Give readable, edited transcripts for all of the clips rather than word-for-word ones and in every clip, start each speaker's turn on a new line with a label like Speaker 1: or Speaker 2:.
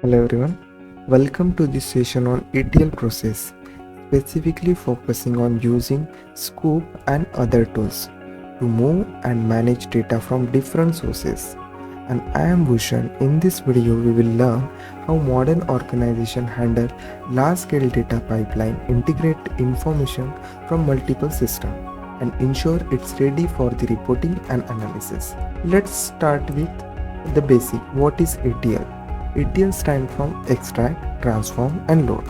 Speaker 1: Hello everyone, welcome to this session on ETL process, specifically focusing on using Sqoop and other tools to move and manage data from different sources. And I am Bhushan. In this video, we will learn how modern organizations handle large-scale data pipeline, integrate information from multiple systems, and ensure it's ready for the reporting and analysis. Let's start with the basic. What is ETL? ETL stands for extract, transform and load.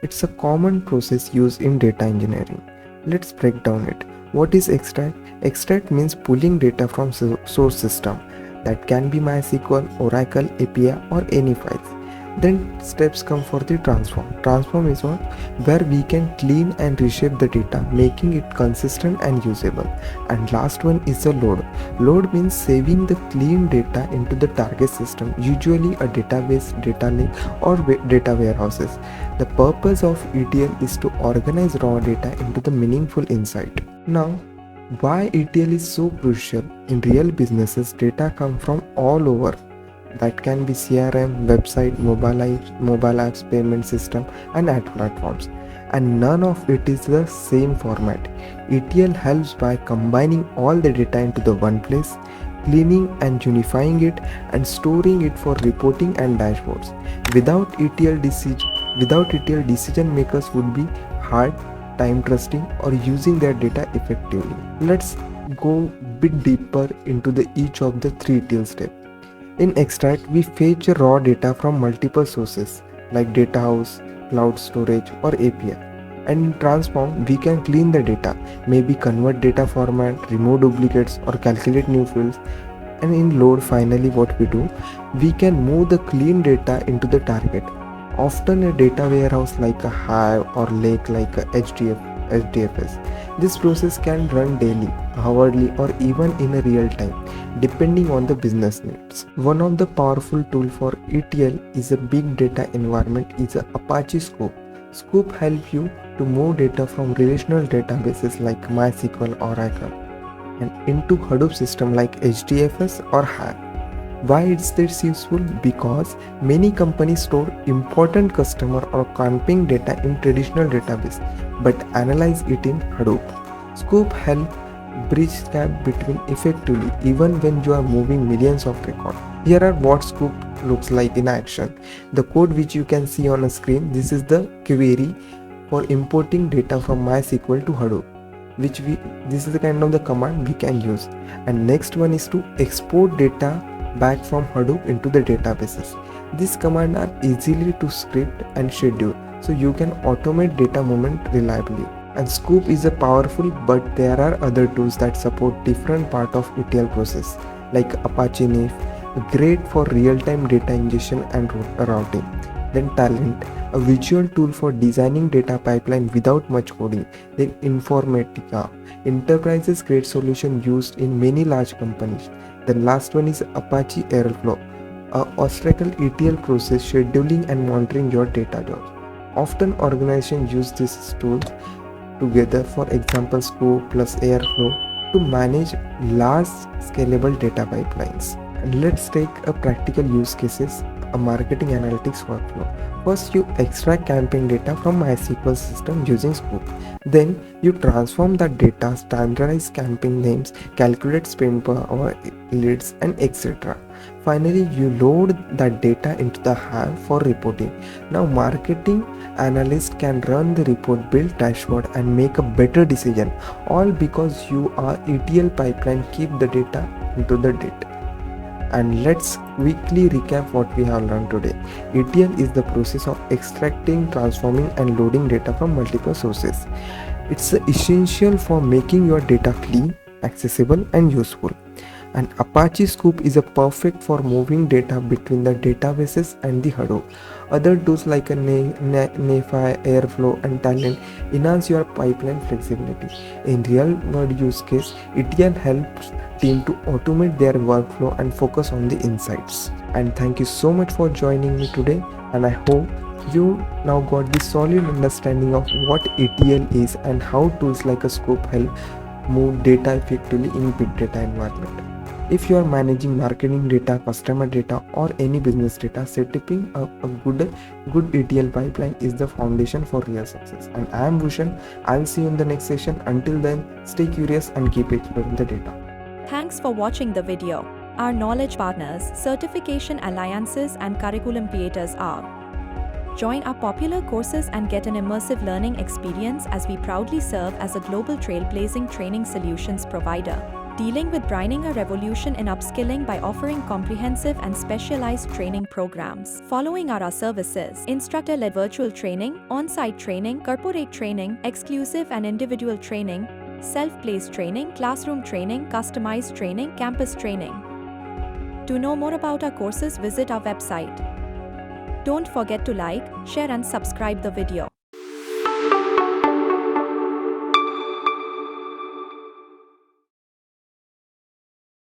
Speaker 1: It's a common process used in data engineering. Let's break down it. What is extract? Extract means pulling data from source system. That can be MySQL, Oracle, API or any files. Then steps come for the transform. Transform is what? Where we can clean and reshape the data, making it consistent and usable. And last one is the load. Load means saving the clean data into the target system, usually a database, data lake or data warehouses. The purpose of ETL is to organize raw data into the meaningful insight. Now, why ETL is so crucial? In real businesses, data come from all over. That can be CRM, website, mobile apps, payment system and ad platforms. And none of it is the same format. ETL helps by combining all the data into the one place, cleaning and unifying it and storing it for reporting and dashboards. Without ETL, decision makers would be hard, time trusting or using their data effectively. Let's go bit deeper into each of the three ETL steps. In extract, we fetch raw data from multiple sources like data house, cloud storage or API. And in transform, we can clean the data, maybe convert data format, remove duplicates or calculate new fields. And in load, finally what we do, we can move the clean data into the target. Often a data warehouse like a Hive or lake like a HDFS. This process can run daily, hourly or even in a real time, depending on the business needs. One of the powerful tools for ETL is a big data environment is a Apache Sqoop. Sqoop helps you to move data from relational databases like MySQL, Oracle and into Hadoop system like HDFS or Hive. Why is this useful? Because many companies store important customer or campaign data in traditional database but analyze it in Hadoop. Sqoop helps bridge gap between effectively even when you are moving millions of records. Here are what Sqoop looks like in action. The code which you can see on a screen, this is the query for importing data from MySQL to Hadoop. This is the kind of the command we can use. And next one is to export data back from Hadoop into the databases. These commands are easily to script and schedule, so you can automate data movement reliably. And Sqoop is a powerful, but there are other tools that support different part of ETL process, like Apache NIF, great for real-time data ingestion and routing. Then Talent, a visual tool for designing data pipeline without much coding. Then Informatica, enterprises grade solution used in many large companies. The last one is Apache Airflow, a Oracle ETL process scheduling and monitoring your data jobs. Often organizations use these tools together, for example Sqoop plus Airflow, to manage large scalable data pipelines. And let's take a practical use cases, a marketing analytics workflow. First, you extract campaign data from MySQL system using Sqoop. Then you transform that data, standardize campaign names, calculate spend per hour, leads and etc. Finally, you load that data into the Hive for reporting. Now marketing analyst can run the report, build dashboard and make a better decision, all because you are ETL pipeline keep the data into the data. And let's quickly recap what we have learned today. ETL is the process of extracting, transforming and loading data from multiple sources. It's essential for making your data clean, accessible and useful. And Apache Sqoop is a perfect for moving data between the databases and the Hadoop. Other tools like a NiFi, Airflow and Talent enhance your pipeline flexibility. In real world use case, ETL helps team to automate their workflow and focus on the insights. And thank you so much for joining me today, and I hope you now got the solid understanding of what ETL is and how tools like a Sqoop help move data effectively in big data environment. If you are managing marketing data, customer data, or any business data, setting up a good ETL pipeline is the foundation for real success. And I am Bhushan. I'll see you in the next session. Until then, stay curious and keep exploring the data.
Speaker 2: Thanks for watching the video. Our knowledge partners, certification alliances, and curriculum creators are. Join our popular courses and get an immersive learning experience as we proudly serve as a global trailblazing training solutions provider, dealing with bringing a revolution in upskilling by offering comprehensive and specialized training programs. Following are our services: instructor-led virtual training, on-site training, corporate training, exclusive and individual training, self-paced training, classroom training, customized training, campus training. To know more about our courses, visit our website. Don't forget to like, share and subscribe the video.